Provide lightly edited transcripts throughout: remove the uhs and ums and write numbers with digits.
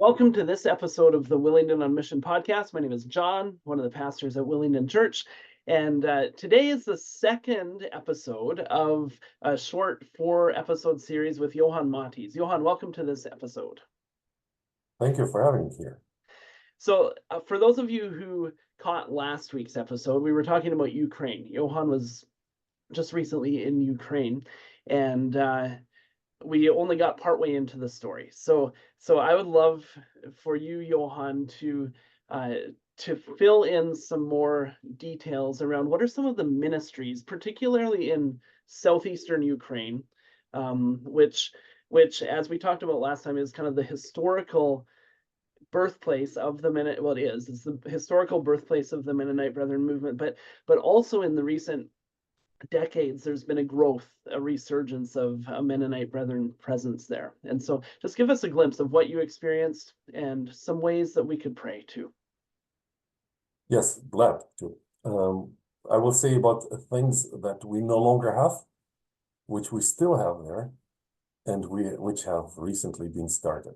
Welcome to this episode of the Willingdon on Mission podcast. My name is John, one of the pastors at Willingdon Church. And today is the second episode of a short 4-episode series with Johann. Johann, welcome to this episode. Thank you for having me here. So for those of you who caught last week's episode, we were talking about Ukraine. Johann was just recently in Ukraine, and we only got partway into the story. So I would love for you, Johann, to fill in some more details around what are some of the ministries, particularly in southeastern Ukraine, which, as we talked about last time, is kind of the historical birthplace of the it's the historical birthplace of the Mennonite Brethren movement, but also in the recent decades, there's been a resurgence of a Mennonite Brethren presence there. And so just give us a glimpse of what you experienced and some ways that we could pray too. Yes, glad to. I will say about things that we no longer have, which we still have there, and which have recently been started.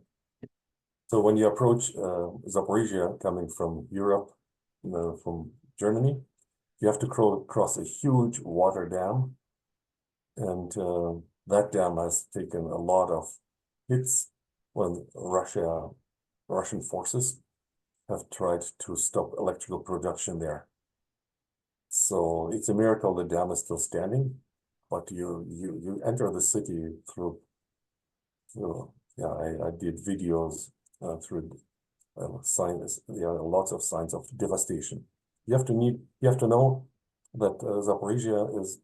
So when you approach Zaporizhia coming from Europe, from Germany, you have to cross a huge water dam, and that dam has taken a lot of hits when Russian forces have tried to stop electrical production there. So it's a miracle the dam is still standing, but you enter the city through I did videos through signs, lots of signs of devastation. You have to know that Zaporizhia is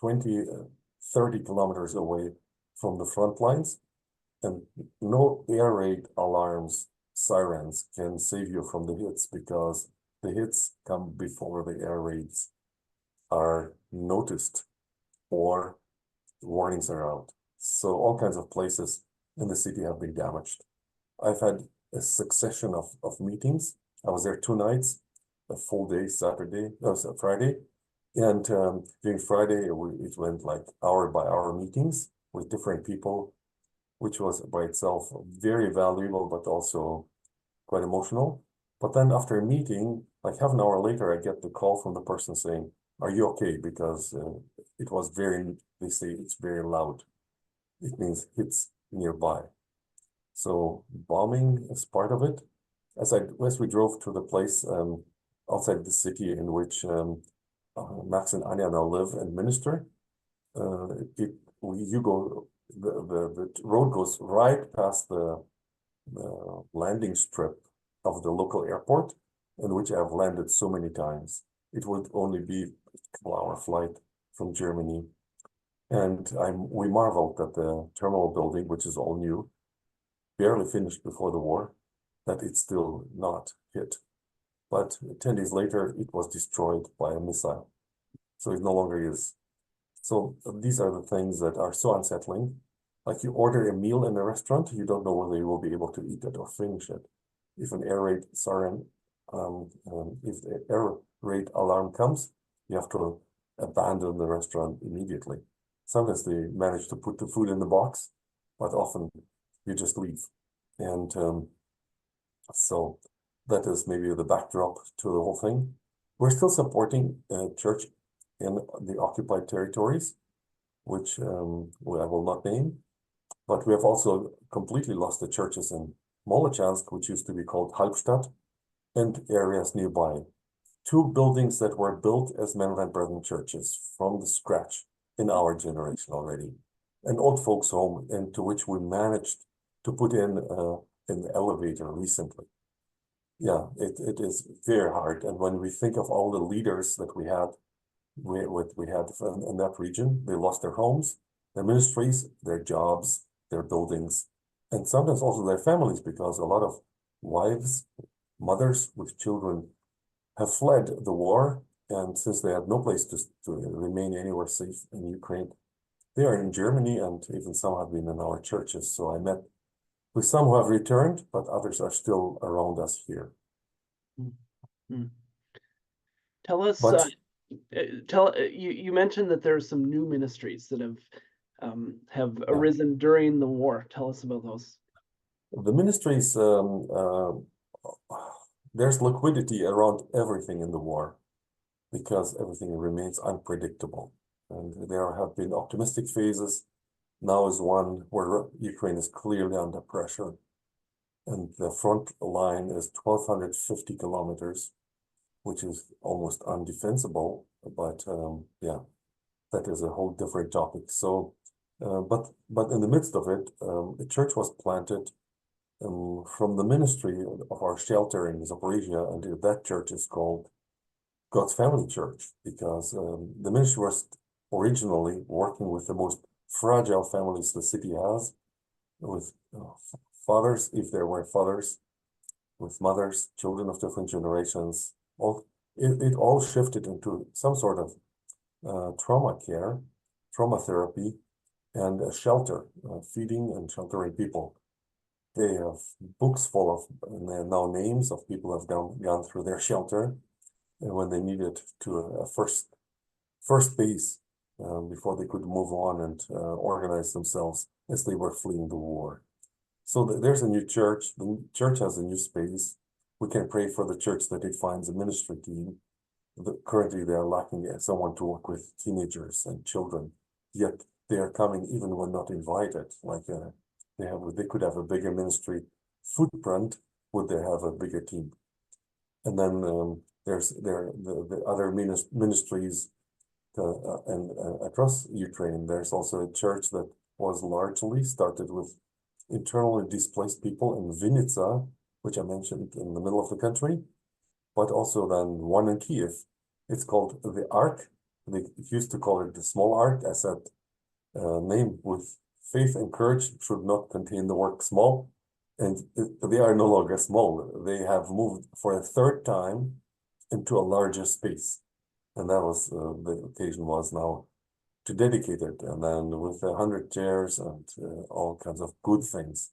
20-30 kilometers away from the front lines, and no air raid alarms, sirens can save you from the hits, because the hits come before the air raids are noticed or warnings are out. So all kinds of places in the city have been damaged. I've had a succession of meetings. I was there 2 nights, a full day, Friday. And during Friday, it went like hour-by-hour meetings with different people, which was by itself very valuable, but also quite emotional. But then after a meeting, like half an hour later, I get the call from the person saying, "Are you okay?" Because it was they say it's very loud. It means hits nearby. So bombing is part of it. As we drove to the place outside the city in which Max and Anya now live and minister, the road goes right past the landing strip of the local airport, in which I've landed so many times. It would only be a couple-hour flight from Germany, and we marveled that the terminal building, which is all new, barely finished before the war, that it's still not hit. But 10 days later, it was destroyed by a missile. So it no longer is. So these are the things that are so unsettling. Like you order a meal in a restaurant, you don't know whether you will be able to eat it or finish it. If an air raid siren, if the air raid alarm comes, you have to abandon the restaurant immediately. Sometimes they manage to put the food in the box, but often you just leave. And so that is maybe the backdrop to the whole thing. We're still supporting church in the occupied territories, which I will not name, but we have also completely lost the churches in Molochansk, which used to be called Halbstadt, and areas nearby. 2 buildings that were built as Mennonite Brethren churches from the scratch in our generation already. An old folks home into which we managed to put in an elevator recently. Yeah, it is very hard. And when we think of all the leaders that we had in that region, they lost their homes, their ministries, their jobs, their buildings, and sometimes also their families, because a lot of wives, mothers with children have fled the war, and since they had no place to remain anywhere safe in Ukraine, they are in Germany, and even some have been in our churches. So I met with some who have returned, but others are still around us here. Mm-hmm. Tell us, you mentioned that there are some new ministries that have arisen during the war. Tell us about those. The ministries, there's liquidity around everything in the war because everything remains unpredictable. And there have been optimistic phases. Now is one where Ukraine is clearly under pressure. And the front line is 1,250 kilometers, which is almost undefensible. But yeah, that is a whole different topic. So, but in the midst of it, a church was planted from the ministry of our shelter in Zaporizhia, and that church is called God's Family Church because the ministry was originally working with the most fragile families the city has, with fathers, if there were fathers, with mothers, children of different generations. It all shifted into some sort of trauma care, trauma therapy, and a shelter, feeding and sheltering people. They have books full of now names of people who have gone through their shelter, and when they needed to a first base before they could move on and organize themselves as they were fleeing the war. So there's a new church. The church has a new space. We can pray for the church that it finds a ministry team. Currently, they are lacking someone to work with teenagers and children, yet they are coming even when not invited. Like they could have a bigger ministry footprint, would they have a bigger team? And then there's the other ministries and across Ukraine. There's also a church that was largely started with internally displaced people in Vinnytsia, which I mentioned in the middle of the country, but also then one in Kiev. It's called the Ark. They used to call it the Small Ark, as that name with faith and courage should not contain the word small. And they are no longer small. They have moved for a third time into a larger space. And that was the occasion was now to dedicate it. And then with 100 chairs and all kinds of good things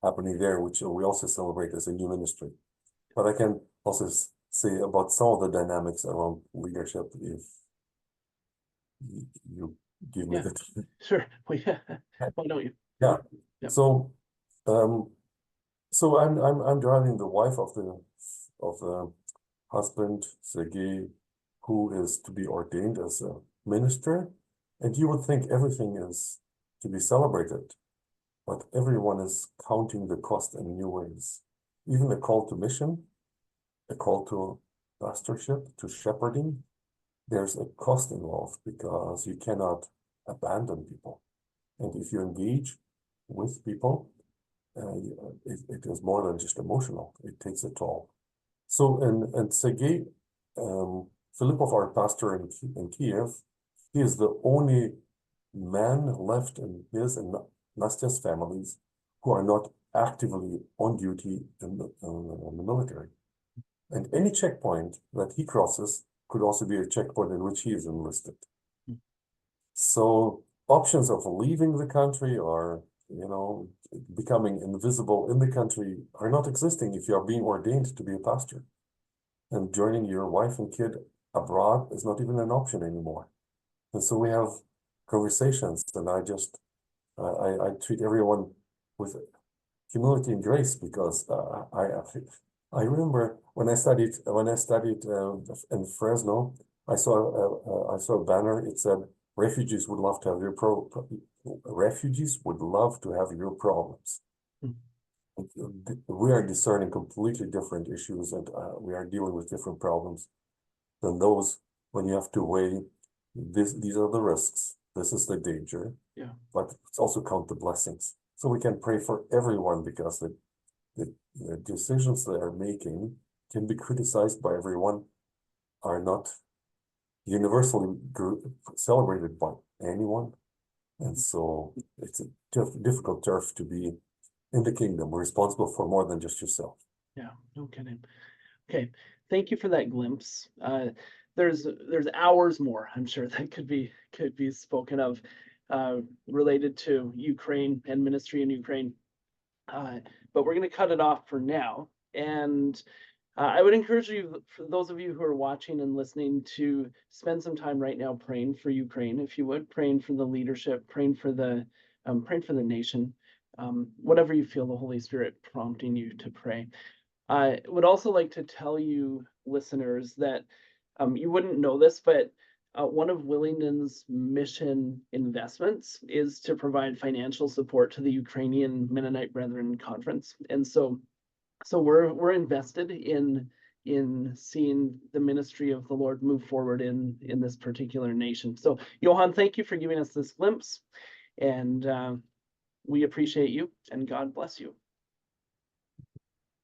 happening there, which we also celebrate as a new ministry. But I can also say about some of the dynamics around leadership if you give me Yeah, the time. sure. Well, yeah. Why don't you? Yeah. Yep. So so I'm driving the wife of the husband, Sergei, who is to be ordained as a minister. And you would think everything is to be celebrated, but everyone is counting the cost in new ways. Even a call to mission, a call to pastorship, to shepherding, there's a cost involved because you cannot abandon people. And if you engage with people, it is more than just emotional. It takes a toll. So, and Sergei Filippov, our pastor in Kiev, he is the only man left in his and Nastya's families who are not actively on duty in the military. And any checkpoint that he crosses could also be a checkpoint in which he is enlisted. So options of leaving the country or, becoming invisible in the country are not existing if you are being ordained to be a pastor. And joining your wife and kid abroad is not even an option anymore. And so we have conversations, and I treat everyone with humility and grace because I remember when I studied in Fresno, I saw a banner. It said refugees would love to have refugees would love to have your problems. We are discerning completely different issues, and we are dealing with different problems than those when you have to weigh these are the risks. This is the danger. Yeah. But let's also count the blessings. So we can pray for everyone because the decisions they are making can be criticized by everyone, are not universally celebrated by anyone. And so it's a difficult turf to be in the kingdom. We're responsible for more than just yourself. Yeah, no kidding. Okay, thank you for that glimpse. There's hours more, I'm sure, that could be spoken of related to Ukraine and ministry in Ukraine. But we're going to cut it off for now. And I would encourage you, for those of you who are watching and listening, to spend some time right now praying for Ukraine, if you would, praying for the leadership, praying for the nation. whatever you feel the Holy Spirit prompting you to pray. I would also like to tell you, listeners, that you wouldn't know this, but one of Willingdon's mission investments is to provide financial support to the Ukrainian Mennonite Brethren Conference, and so we're invested in seeing the ministry of the Lord move forward in this particular nation. So, Johann, thank you for giving us this glimpse, and we appreciate you, and God bless you.